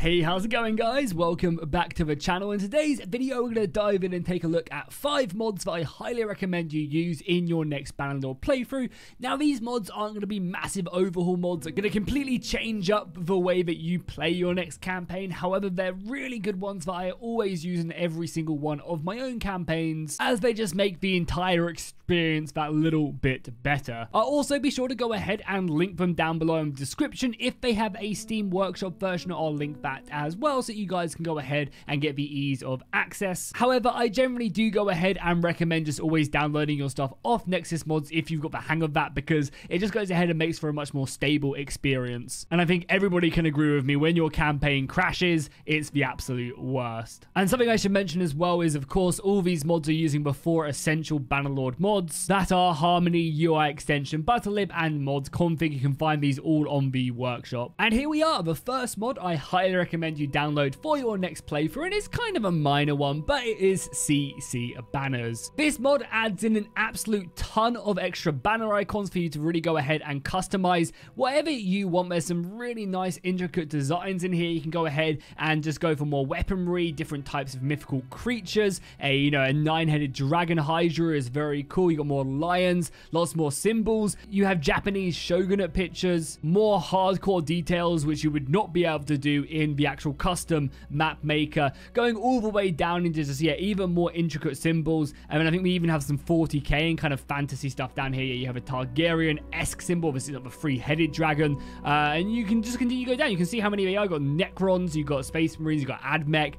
Hey, how's it going, guys? Welcome back to the channel. In today's video, we're going to dive in and take a look at 5 mods that I highly recommend you use in your next Bannerlord playthrough. Now, these mods aren't going to be massive overhaul mods. They're going to completely change up the way that you play your next campaign. However, they're really good ones that I always use in every single one of my own campaigns, as they just make the entire experience that little bit better. I'll also be sure to go ahead and link them down below in the description. If they have a Steam Workshop version, I'll link that as well, so you guys can go ahead and get the ease of access. However, I generally do go ahead and recommend just always downloading your stuff off Nexus Mods if you've got the hang of that, because it just goes ahead and makes for a much more stable experience. And I think everybody can agree with me, when your campaign crashes, it's the absolute worst. And something I should mention as well is, of course, all these mods are using the 4 essential Bannerlord mods that are Harmony, UI extension, Battlelord, and mods config. You can find these all on the workshop. And here we are, the first mod I highly recommend you download for your next playthrough, and it's kind of a minor one, but it is CC Banners. This mod adds in an absolute ton of extra banner icons for you to really go ahead and customize whatever you want. There's some really nice intricate designs in here. You can go ahead and just go for more weaponry, different types of mythical creatures. A 9-headed dragon hydra is very cool. You got more lions, lots more symbols. You have Japanese shogunate pictures, more hardcore details which you would not be able to do in the actual custom map maker, going all the way down into just even more intricate symbols. I mean, I think we even have some 40k and kind of fantasy stuff down here. You have a Targaryen-esque symbol. This is like a 3-headed dragon, and you can just continue to go down. You can see how many they are. You've got Necrons, you've got Space Marines, you've got Admech.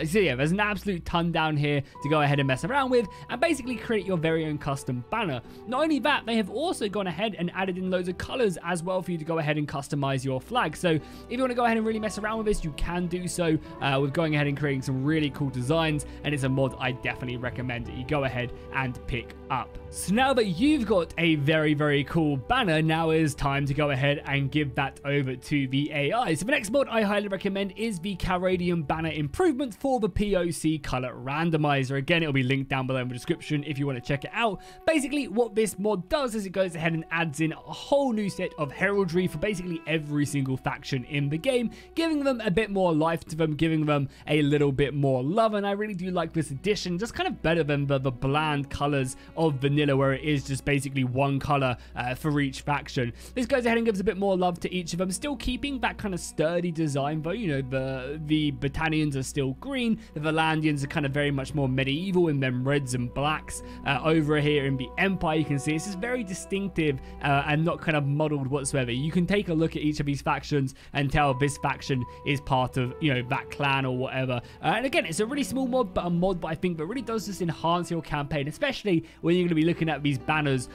So yeah, there's an absolute ton down here to go ahead and mess around with and basically create your very own custom banner. Not only that, they have also gone ahead and added in loads of colors as well for you to go ahead and customize your flag. So if you want to go ahead and really mess around with this, you can do so with going ahead and creating some really cool designs, and it's a mod I definitely recommend that you go ahead and pick up. So now that you've got a very cool banner, now is time to go ahead and give that over to the AI. So the next mod I highly recommend is the Caradium banner improvement for the POC color randomizer. Again, it'll be linked down below in the description if you want to check it out. Basically, what this mod does is it goes ahead and adds in a whole new set of heraldry for basically every single faction in the game, giving them a bit more life to them, giving them a little bit more love. And I really do like this addition, just kind of better than the bland colors of vanilla, where it is just basically one color for each faction. This goes ahead and gives a bit more love to each of them, still keeping that kind of sturdy design though. You know, the Battanians are still green, the Valandians are kind of very much more medieval in them reds and blacks. Over here in the Empire, you can see this is very distinctive and not kind of modeled whatsoever. You can take a look at each of these factions and tell this faction is part of, you know, that clan or whatever. And again, it's a really small mod, but a mod that I think that really does just enhance your campaign, especially when you're going to be looking at these banners,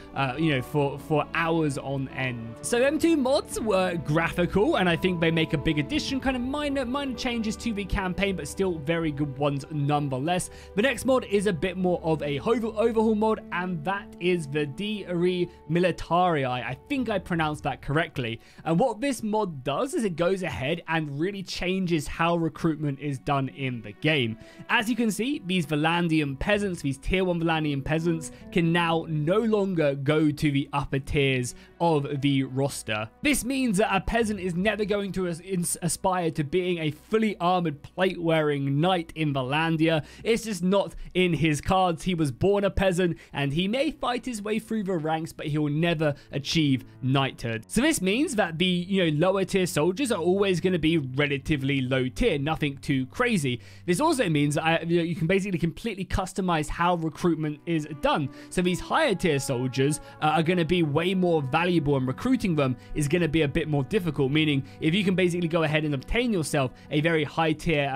for hours on end. So them 2 mods were graphical, and I think they make a big addition, kind of minor changes to the campaign, but still very good ones nonetheless. The next mod is a bit more of a overhaul mod, and that is the De Re Militarii. I think I pronounced that correctly. And what this mod does is it goes ahead and really changes how recruitment is done in the game. As you can see, these Valandian peasants, these tier 1 Valandian peasants, can now no longer go to the upper tiers of the roster. This means that a peasant is never going to aspire to being a fully armored plate-wearing knight in Valandia. It's just not in his cards. He was born a peasant, and he may fight his way through the ranks, but he will never achieve knighthood. So this means that the lower tier soldiers are always going to be relatively low tier, nothing too crazy. This also means that you can basically completely customize how recruitment is done. So these higher tier soldiers are going to be way more valuable, and recruiting them is going to be a bit more difficult, meaning if you can basically go ahead and obtain yourself a very high tier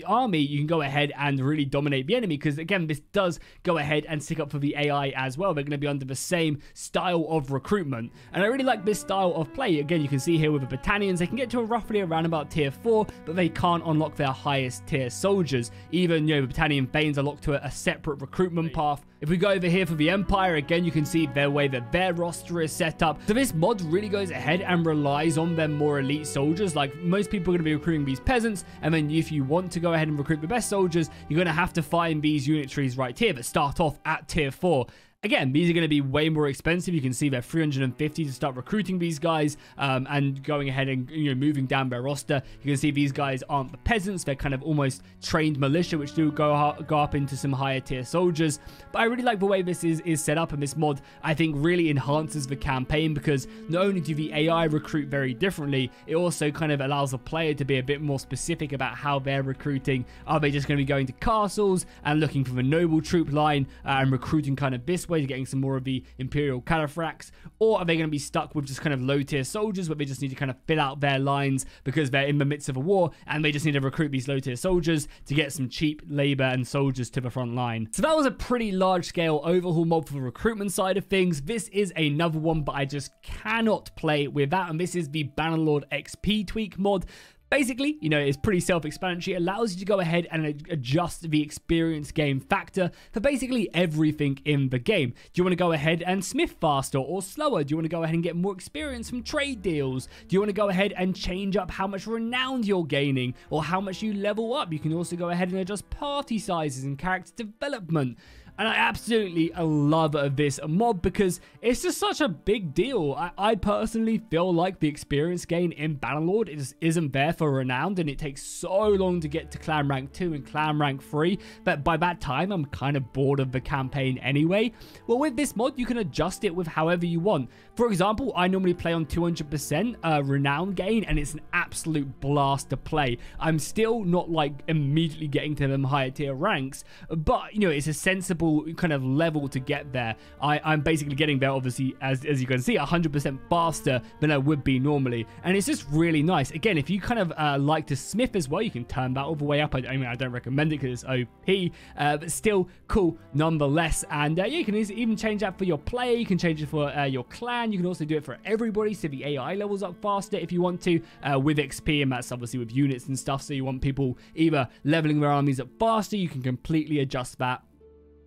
army, you can go ahead and really dominate the enemy, because again, this does go ahead and stick up for the AI as well. They're going to be under the same style of recruitment, and I really like this style of play. Again, you can see here with the Battanians, they can get to roughly around about tier 4, but they can't unlock their highest tier soldiers. Even, the Battanian Thanes are locked to a separate recruitment path. If we go over here for the Empire, again, you can see their way that their roster is set up. So this mod really goes ahead and relies on their more elite soldiers. Like, most people are going to be recruiting these peasants, and then if you want to go ahead and recruit the best soldiers, you're going to have to find these unitaries right here that start off at tier 4. Again, these are going to be way more expensive. You can see they're 350 to start recruiting these guys and going ahead and moving down their roster. You can see these guys aren't the peasants. They're kind of almost trained militia, which do go up into some higher tier soldiers. But I really like the way this is set up, and this mod I think really enhances the campaign, because not only do the AI recruit very differently, it also kind of allows the player to be a bit more specific about how they're recruiting. Are they just going to be going to castles and looking for the noble troop line and recruiting kind of this way to getting some more of the Imperial Califrax, or are they going to be stuck with just kind of low tier soldiers where they just need to kind of fill out their lines because they're in the midst of a war and they just need to recruit these low tier soldiers to get some cheap labor and soldiers to the front line. So that was a pretty large scale overhaul mod for the recruitment side of things. This is another one, but I just cannot play without, and this is the Bannerlord XP Tweak mod. Basically, it's pretty self-explanatory. It allows you to go ahead and adjust the experience gain factor for basically everything in the game. Do you want to go ahead and smith faster or slower? Do you want to go ahead and get more experience from trade deals? Do you want to go ahead and change up how much renown you're gaining or how much you level up? You can also go ahead and adjust party sizes and character development. And I absolutely love this mod because it's just such a big deal. I personally feel like the experience gain in Battlelord isn't there for Renowned, and it takes so long to get to Clan Rank 2 and Clan Rank 3 that by that time I'm kind of bored of the campaign anyway. Well, with this mod, you can adjust it with however you want. For example, I normally play on 200% Renown gain, and it's an absolute blast to play. I'm still not like immediately getting to them higher tier ranks, but it's a sensible kind of level to get there. I'm basically getting there, obviously, as you can see, 100% faster than I would be normally, and it's just really nice. Again, if you kind of like to smith as well, you can turn that all the way up. I mean, I don't recommend it because it's OP, but still cool nonetheless. And yeah, you can even change that for your player. You can change it for your clan. You can also do it for everybody, so the AI levels up faster if you want to, with XP, and that's obviously with units and stuff. So you want people either leveling their armies up faster, you can completely adjust that.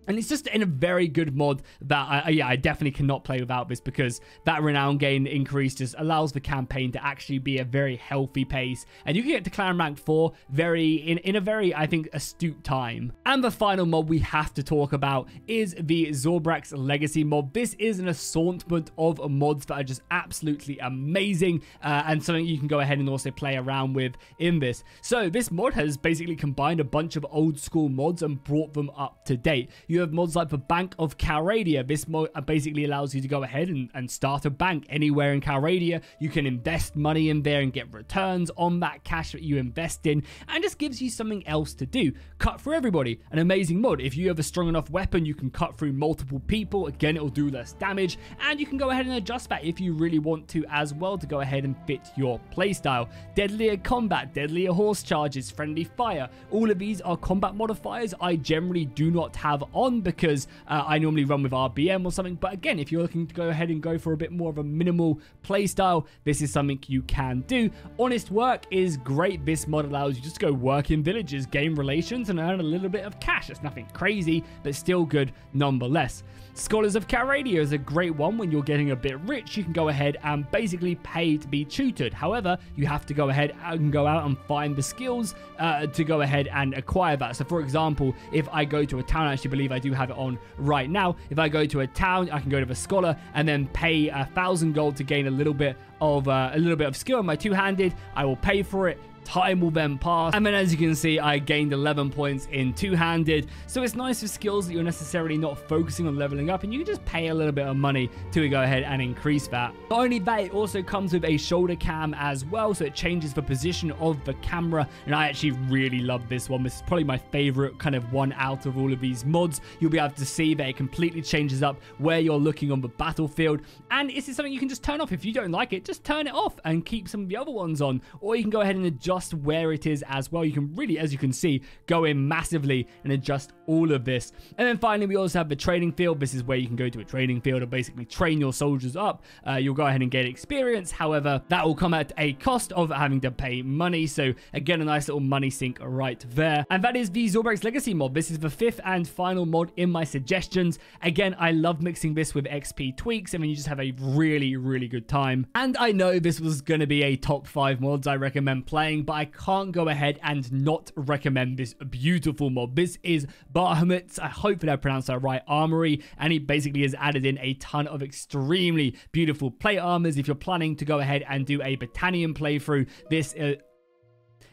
And it's just in a very good mod that, I definitely cannot play without this, because that renown gain increase just allows the campaign to actually be a very healthy pace. And you can get to Clan Rank 4 in a very, I think, astute time. And the final mod we have to talk about is the Zorbrax Legacy mod. This is an assortment of mods that are just absolutely amazing, and something you can go ahead and also play around with in this. So this mod has basically combined a bunch of old school mods and brought them up to date. You have mods like the Bank of Caradium. This mod basically allows you to go ahead and start a bank anywhere in Caradium. You can invest money in there and get returns on that cash that you invest in, and just gives you something else to do. Cut through everybody. An amazing mod. If you have a strong enough weapon, you can cut through multiple people. Again, it'll do less damage, and you can go ahead and adjust that if you really want to as well to go ahead and fit your playstyle. Deadlier combat, deadlier horse charges, friendly fire. All of these are combat modifiers I generally do not have on, because I normally run with RBM or something. But again, if you're looking to go ahead and go for a bit more of a minimal playstyle, this is something you can do. Honest work is great. This mod allows you just to go work in villages, gain relations, and earn a little bit of cash. It's nothing crazy, but still good nonetheless. Scholars of Caradium is a great one. When you're getting a bit rich, you can go ahead and basically pay to be tutored. However, you have to go ahead and go out and find the skills to go ahead and acquire that. So for example, if I go to a town, I actually believe I do have it on right now. If I go to a town, I can go to the scholar and then pay 1,000 gold to gain a little bit of skill in my two-handed. I will pay for it. Time will then pass, and then as you can see, I gained 11 points in two-handed. So it's nice for skills that you're necessarily not focusing on leveling up, and you can just pay a little bit of money to go ahead and increase that. Not only that, it also comes with a shoulder cam as well, so it changes the position of the camera, and I actually really love this one. This is probably my favorite kind of one out of all of these mods. You'll be able to see that it completely changes up where you're looking on the battlefield, and this is something you can just turn off. If you don't like it, just turn it off and keep some of the other ones on, or you can go ahead and adjust where it is as well. You can really, as you can see, go in massively and adjust all of this. And then finally, we also have the training field. This is where you can go to a training field and basically train your soldiers up. You'll go ahead and get experience. However, that will come at a cost of having to pay money. So again, a nice little money sink right there. And that is the Zorbrax Legacy mod. This is the 5th and final mod in my suggestions. Again, I love mixing this with XP tweaks, and then you just have a really, really good time. And I know this was going to be a top 5 mods I recommend playing, but I can't go ahead and not recommend this beautiful mod. This is Bahamut's, I hope that I pronounced that right, Armory, and he basically has added in a ton of extremely beautiful plate armors. If you're planning to go ahead and do a Battanium playthrough,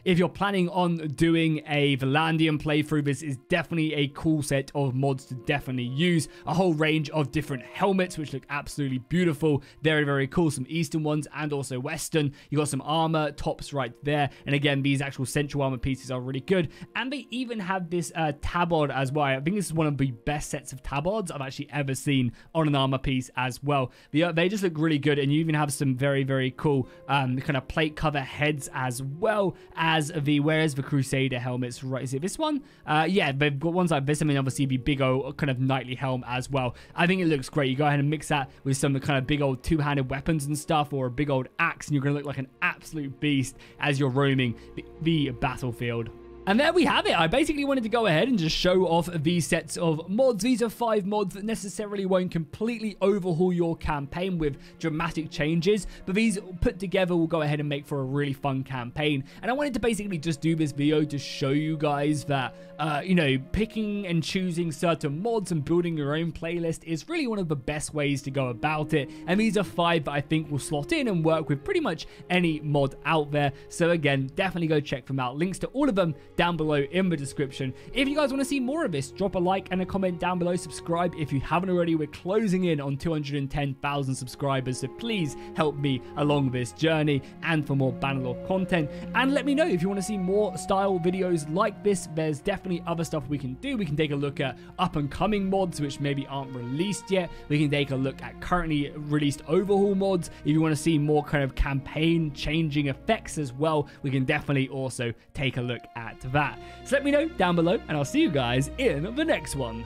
if you're planning on doing a Valandian playthrough, this is definitely a cool set of mods to definitely use. A whole range of different helmets, which look absolutely beautiful. Very, very cool. Some Eastern ones and also Western. You got some armor tops right there. And again, these actual central armor pieces are really good. And they even have this tabard as well. I think this is one of the best sets of tabards I've actually ever seen on an armor piece as well. They just look really good. And you even have some very, very cool kind of plate cover heads as well as where's the Crusader helmets, right? Is it this one? Yeah, they've got ones like this. I mean, obviously the big old kind of knightly helm as well. I think it looks great. You go ahead and mix that with some kind of big old two-handed weapons and stuff, or a big old axe, and you're going to look like an absolute beast as you're roaming the battlefield. And there we have it. I basically wanted to go ahead and just show off these sets of mods. These are 5 mods that necessarily won't completely overhaul your campaign with dramatic changes, but these put together will go ahead and make for a really fun campaign. And I wanted to basically just do this video to show you guys that, you know, picking and choosing certain mods and building your own playlist is really one of the best ways to go about it. And these are 5 that I think will slot in and work with pretty much any mod out there. So again, definitely go check them out. Links to all of them down below in the description. If you guys want to see more of this, drop a like and a comment down below. Subscribe if you haven't already. We're closing in on 210,000 subscribers, so please help me along this journey and for more Bannerlord content. And let me know if you want to see more style videos like this. There's definitely other stuff we can do. We can take a look at up and coming mods which maybe aren't released yet. We can take a look at currently released overhaul mods. If you want to see more kind of campaign changing effects as well, we can definitely also take a look at that. So let me know down below, and I'll see you guys in the next one.